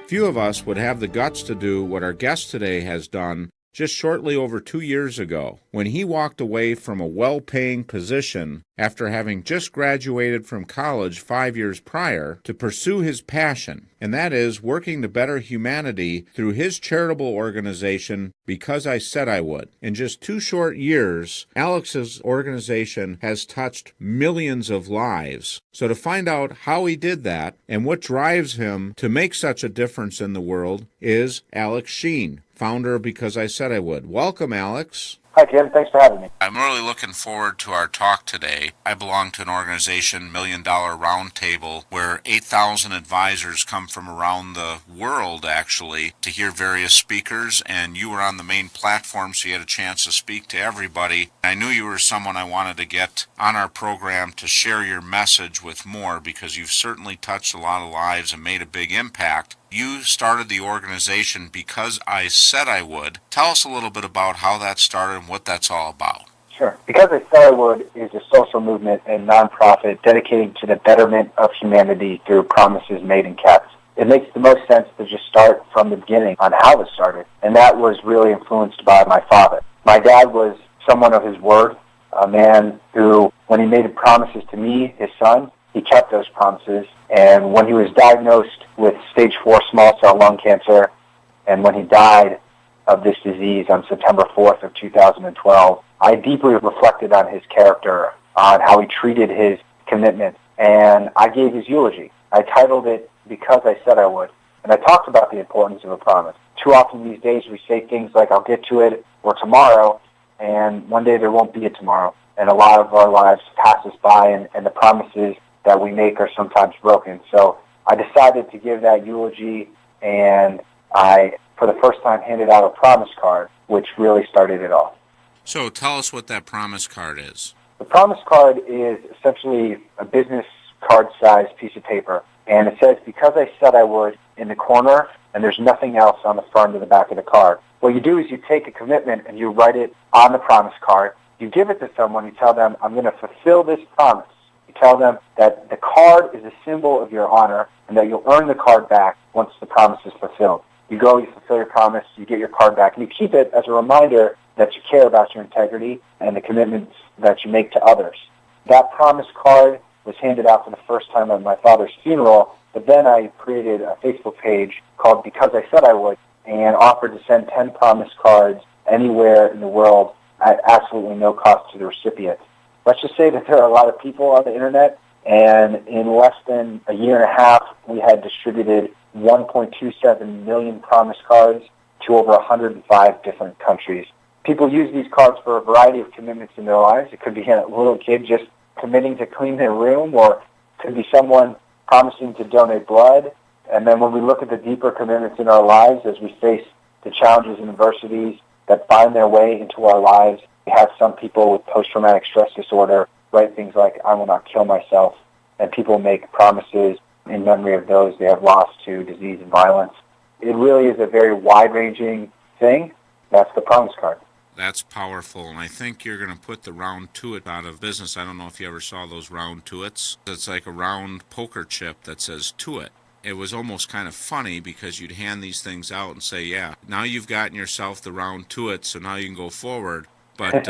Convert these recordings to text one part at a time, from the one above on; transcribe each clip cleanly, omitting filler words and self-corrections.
Few of us would have the guts to do what our guest today has done just shortly over 2 years ago, when he walked away from a well-paying position after having just graduated from college 5 years prior to pursue his passion, and that is working to better humanity through his charitable organization, Because I Said I Would. In just 2 short years, Alex's organization has touched millions of lives. So to find out how he did that and what drives him to make such a difference in the world is Alex Sheen, founder of Because I Said I Would. Welcome, Alex. Hi, Jim. Thanks for having me. I'm really looking forward to our talk today. I belong to an organization, $1 Million Roundtable, where 8,000 advisors come from around the world, actually, to hear various speakers, and you were on the main platform, so you had a chance to speak to everybody. I knew you were someone I wanted to get on our program to share your message with more, because you've certainly touched a lot of lives and made a big impact. You started the organization Because I Said I Would. Tell us a little bit about how that started and what that's all about. Sure. Because I Said I Would is a social movement and nonprofit dedicated to the betterment of humanity through promises made and kept. It makes the most sense to just start from the beginning on how it started, and that was really influenced by my father. My dad was someone of his word, a man who, when he made promises to me, his son, he kept those promises. And when he was diagnosed with stage 4 small cell lung cancer, and when he died of this disease on September 4th of 2012, I deeply reflected on his character, on how he treated his commitment, and I gave his eulogy. I titled it Because I Said I Would, and I talked about the importance of a promise. Too often these days we say things like, I'll get to it, or tomorrow, and one day there won't be a tomorrow. And a lot of our lives pass us by, and the promises that we make are sometimes broken. So I decided to give that eulogy, and I, for the first time, handed out a promise card, which really started it all. So tell us what that promise card is. The promise card is essentially a business card-sized piece of paper, and it says, Because I Said I Would, in the corner, and there's nothing else on the front or the back of the card. What you do is you take a commitment and you write it on the promise card. You give it to someone, you tell them, I'm going to fulfill this promise. Tell them that the card is a symbol of your honor and that you'll earn the card back once the promise is fulfilled. You go, you fulfill your promise, you get your card back, and you keep it as a reminder that you care about your integrity and the commitments that you make to others. That promise card was handed out for the first time at my father's funeral, but then I created a Facebook page called Because I Said I Would and offered to send 10 promise cards anywhere in the world at absolutely no cost to the recipient. Let's just say that there are a lot of people on the internet, and in less than a year and a half, we had distributed 1.27 million promise cards to over 105 different countries. People use these cards for a variety of commitments in their lives. It could be a little kid just committing to clean their room, or it could be someone promising to donate blood. And then when we look at the deeper commitments in our lives as we face the challenges and adversities that find their way into our lives, we have some people with post-traumatic stress disorder write things like, I will not kill myself, and people make promises in memory of those they have lost to disease and violence. It really is a very wide-ranging thing. That's the promise card. That's powerful, and I think you're going to put the round tuit out of business. I don't know if you ever saw those round tuits. It's like a round poker chip that says tuit. It was almost kind of funny because you'd hand these things out and say, yeah, now you've gotten yourself the round tuit, so now you can go forward. But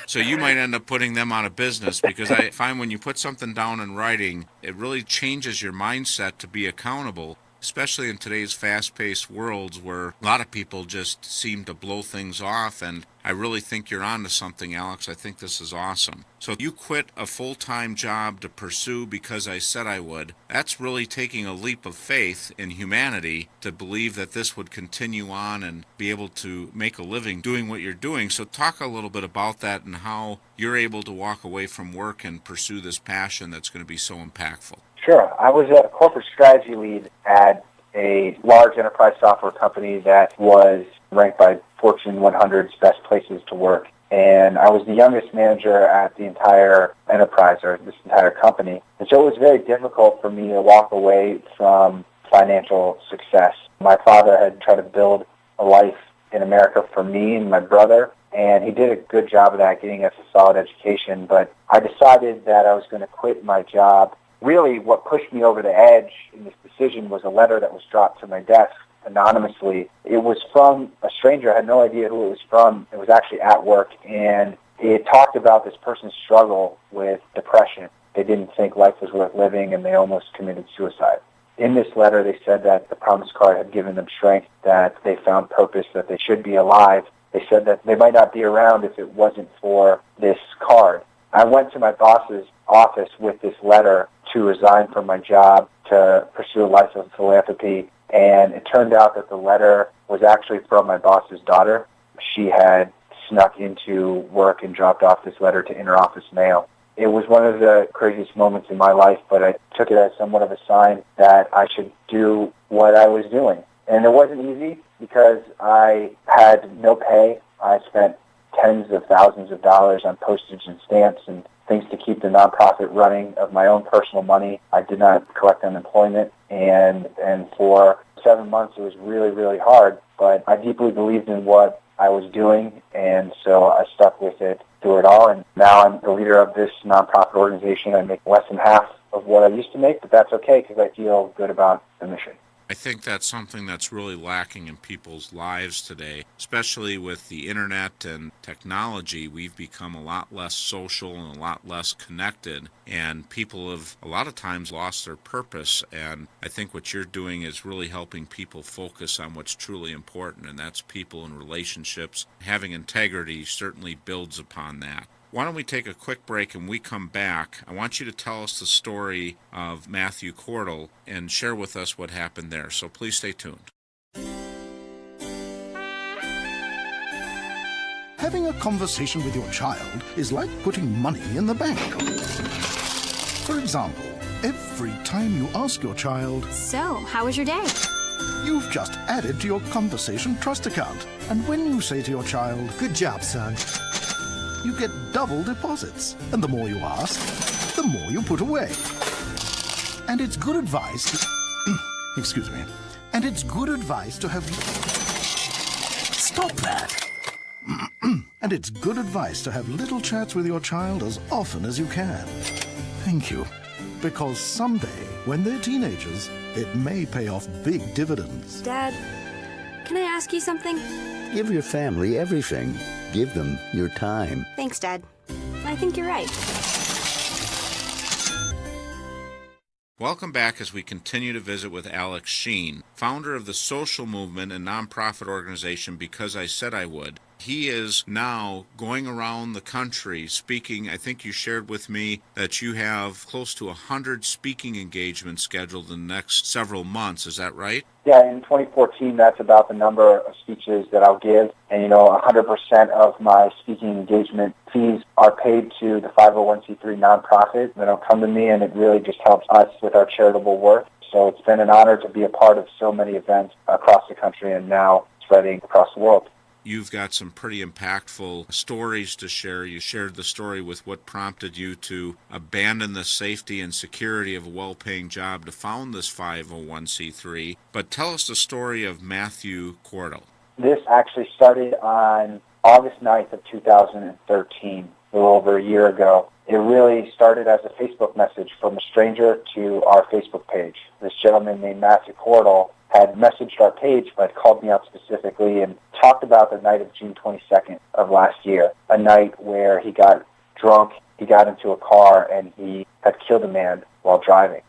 so you might end up putting them out of business, because I find when you put something down in writing, it really changes your mindset to be accountable, especially in today's fast-paced worlds where a lot of people just seem to blow things off. And I really think you're onto something, Alex. I think this is awesome. So you quit a full-time job to pursue Because I Said I Would. That's really taking a leap of faith in humanity to believe that this would continue on and be able to make a living doing what you're doing. So talk a little bit about that and how you're able to walk away from work and pursue this passion that's going to be so impactful. Sure. I was a corporate strategy lead at a large enterprise software company that was ranked by Fortune 100's best places to work. And I was the youngest manager at the entire enterprise, or this entire company. And so it was very difficult for me to walk away from financial success. My father had tried to build a life in America for me and my brother, and he did a good job of that, getting us a solid education. But I decided that I was going to quit my job really what pushed me over the edge in this decision was a letter that was dropped to my desk anonymously. It was from a stranger. I had no idea who it was from. It was actually at work, and it talked about this person's struggle with depression. They didn't think life was worth living, and they almost committed suicide. In this letter, they said that the promise card had given them strength, that they found purpose, that they should be alive. They said that they might not be around if it wasn't for this card. I went to my boss's office with this letter to resign from my job to pursue a life of philanthropy, and it turned out that the letter was actually from my boss's daughter. She had snuck into work and dropped off this letter to inter-office mail. It was one of the craziest moments in my life, but I took it as somewhat of a sign that I should do what I was doing. And it wasn't easy because I had no pay. I spent tens of thousands of dollars on postage and stamps and things to keep the nonprofit running of my own personal money. I did not collect unemployment, and for 7 months it was really, really hard, but I deeply believed in what I was doing, and so I stuck with it through it all, and now I'm the leader of this nonprofit organization. I make less than half of what I used to make, but that's okay because I feel good about the mission. I think that's something that's really lacking in people's lives today, especially with the internet and technology. We've become a lot less social and a lot less connected, and people have a lot of times lost their purpose. And I think what you're doing is really helping people focus on what's truly important, and that's people and relationships. Having integrity certainly builds upon that. Why don't we take a quick break, and we come back. I want you to tell us the story of Matthew Cordle and share with us what happened there. So please stay tuned. Having a conversation with your child is like putting money in the bank. For example, every time you ask your child, "So, how was your day?" you've just added to your conversation trust account. And when you say to your child, "Good job, son," you get double deposits. And the more you ask, the more you put away. And it's good advice to... excuse me. And it's good advice to have... Stop that! And it's good advice to have little chats with your child as often as you can. Thank you. Because someday, when they're teenagers, it may pay off big dividends. Dad, can I ask you something? Give your family everything. Give them your time. Thanks, Dad. I think you're right. Welcome back as we continue to visit with Alex Sheen, founder of the social movement and nonprofit organization Because I Said I Would. He is now going around the country speaking. I think you shared with me that you have close to 100 speaking engagements scheduled in the next several months. Is that right? Yeah, in 2014, that's about the number of speeches that I'll give. And, 100% of my speaking engagement fees are paid to the 501c3 nonprofit. They don't come to me, and it really just helps us with our charitable work. So it's been an honor to be a part of so many events across the country and now spreading across the world. You've got some pretty impactful stories to share. You shared the story with what prompted you to abandon the safety and security of a well-paying job to found this 501c3. But tell us the story of Matthew Cordle. This actually started on August 9th of 2013, a little over a year ago. It really started as a Facebook message from a stranger to our Facebook page. This gentleman named Matthew Cordle had messaged our page but called me up specifically and talked about the night of June 22nd of last year, a night where he got drunk, he got into a car, and he had killed a man while driving.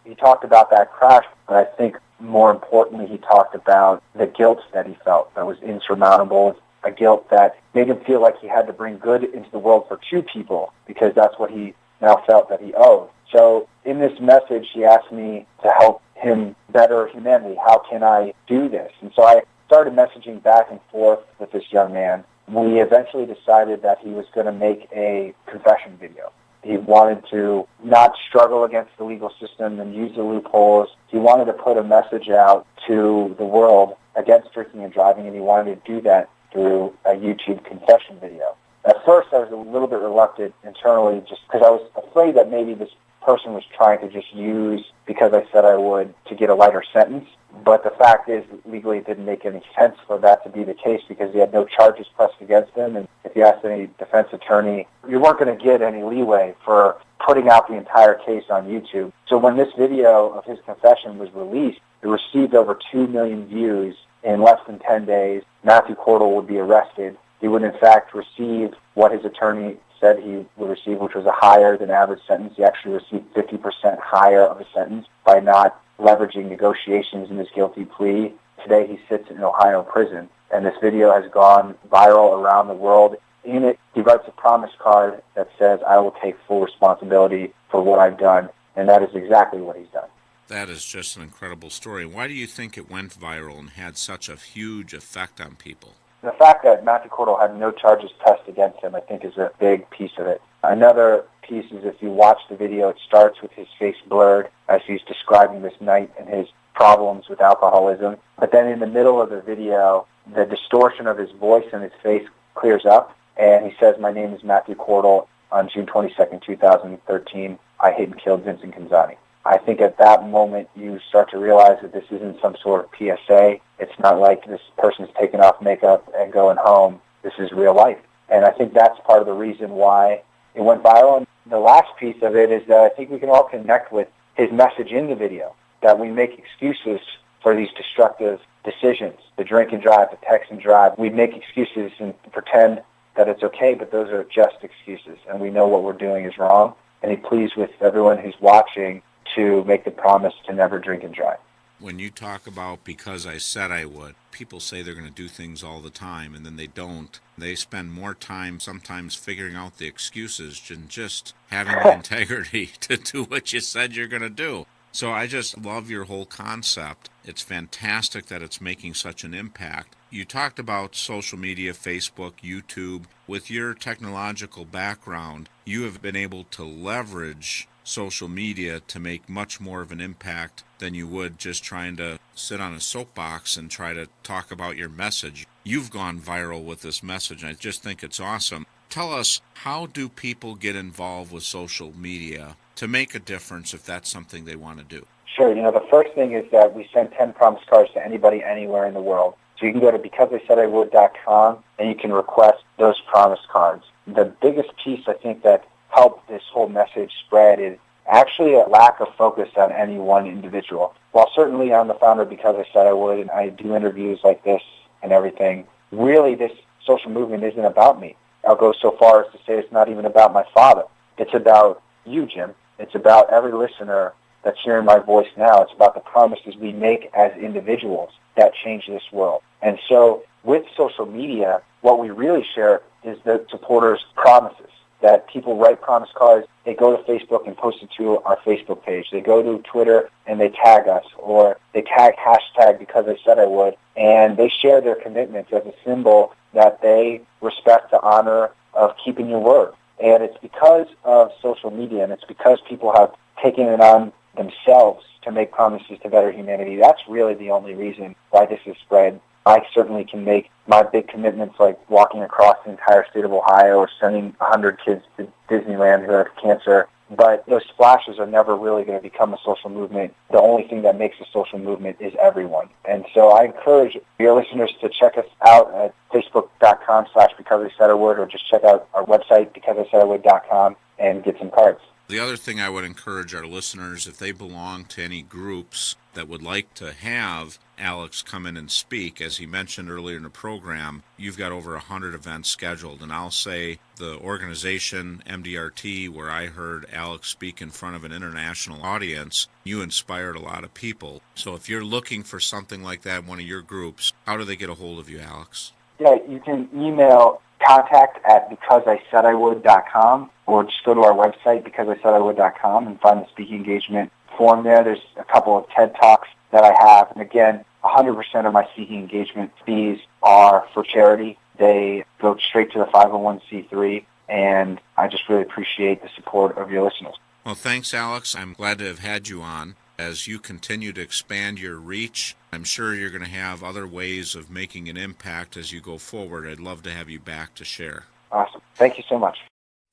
He talked about that crash, but I think more importantly he talked about the guilt that he felt that was insurmountable, a guilt that made him feel like he had to bring good into the world for two people because that's what he now felt that he owed. So in this message, he asked me to help him better humanity. How can I do this? And so I started messaging back and forth with this young man. We eventually decided that he was going to make a confession video. He wanted to not struggle against the legal system and use the loopholes. He wanted to put a message out to the world against drinking and driving, and he wanted to do that through a YouTube confession video. At first, I was a little bit reluctant internally just because I was afraid that maybe this person was trying to just use Because I Said I Would to get a lighter sentence. But the fact is, legally it didn't make any sense for that to be the case because he had no charges pressed against him. And if you asked any defense attorney, you weren't going to get any leeway for putting out the entire case on YouTube. So when this video of his confession was released, it received over 2 million views in less than 10 days. Matthew Cordell would be arrested. He would, in fact, receive what his attorney said he would receive, which was a higher than average sentence. He actually received 50% higher of a sentence by not leveraging negotiations in his guilty plea. Today he sits in Ohio prison, and this video has gone viral around the world. In it, he writes a promise card that says, "I will take full responsibility for what I've done," and that is exactly what he's done. That is just an incredible story. Why do you think it went viral and had such a huge effect on people? The fact that Matthew Cordell had no charges pressed against him, I think, is a big piece of it. Another piece is if you watch the video, it starts with his face blurred as he's describing this night and his problems with alcoholism. But then in the middle of the video, the distortion of his voice and his face clears up, and he says, "My name is Matthew Cordell. On June 22nd, 2013, I hit and killed Vincent Canzani." I think at that moment you start to realize that this isn't some sort of PSA. It's not like this person's taking off makeup and going home. This is real life. And I think that's part of the reason why it went viral. And the last piece of it is that I think we can all connect with his message in the video, that we make excuses for these destructive decisions, the drink and drive, the text and drive. We make excuses and pretend that it's okay, but those are just excuses, and we know what we're doing is wrong. And he pleads with everyone who's watching to make the promise to never drink and drive. When you talk about because I said I would, people say they're going to do things all the time, and then they don't. They spend more time sometimes figuring out the excuses than just having the integrity to do what you said you're going to do. So I just love your whole concept. It's fantastic that it's making such an impact. You talked about social media, Facebook, YouTube. With your technological background, you have been able to leverage social media to make much more of an impact than you would just trying to sit on a soapbox and try to talk about your message. You've gone viral with this message, and I just think it's awesome. Tell us, how do people get involved with social media to make a difference if that's something they want to do? Sure. The first thing is that we send 10 promise cards to anybody anywhere in the world. So you can go to becauseIsaidIwould.com and you can request those promise cards. The biggest piece, I think, that helped this whole message spread is actually a lack of focus on any one individual. While certainly I'm the founder of Because I Said I Would, and I do interviews like this and everything, really this social movement isn't about me. I'll go so far as to say it's not even about my father. It's about you, Jim. It's about every listener that's hearing my voice now. It's about the promises we make as individuals that change this world. And so with social media, what we really share is the supporters' promises, that people write promise cards, they go to Facebook and post it to our Facebook page. They go to Twitter and they tag us, or they tag hashtag Because I Said I Would, and they share their commitments as a symbol that they respect the honor of keeping your word. And it's because of social media, and it's because people have taken it on themselves to make promises to better humanity. That's really the only reason why this is spread. I certainly can make my big commitments like walking across the entire state of Ohio or sending 100 kids to Disneyland who have cancer, but those splashes are never really going to become a social movement. The only thing that makes a social movement is everyone. And so I encourage your listeners to check us out at facebook.com/BecauseIsaidIwould, or just check out our website, BecauseIsaidIwould.com, and get some cards. The other thing I would encourage our listeners, if they belong to any groups that would like to have Alex come in and speak, as he mentioned earlier in the program, you've got over 100 events scheduled. And I'll say the organization, MDRT, where I heard Alex speak in front of an international audience, you inspired a lot of people. So if you're looking for something like that in one of your groups, how do they get a hold of you, Alex? Yeah, you can email contact@becauseIsaidIwould.com, or just go to our website, becauseIsaidIwould.com, and find the speaking engagement form there. There's a couple of TED Talks that I have. And again, 100% of my speaking engagement fees are for charity. They go straight to the 501c3, and I just really appreciate the support of your listeners. Well, thanks, Alex. I'm glad to have had you on. As you continue to expand your reach, I'm sure you're going to have other ways of making an impact as you go forward. I'd love to have you back to share. Awesome. Thank you so much.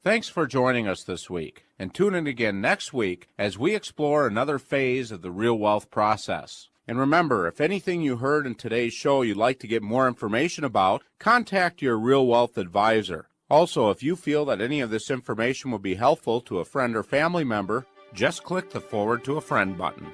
Thanks for joining us this week, and tune in again next week as we explore another phase of the Real Wealth process. And remember, if anything you heard in today's show you'd like to get more information about, contact your Real Wealth advisor. Also, if you feel that any of this information would be helpful to a friend or family member, just click the Forward to a Friend button.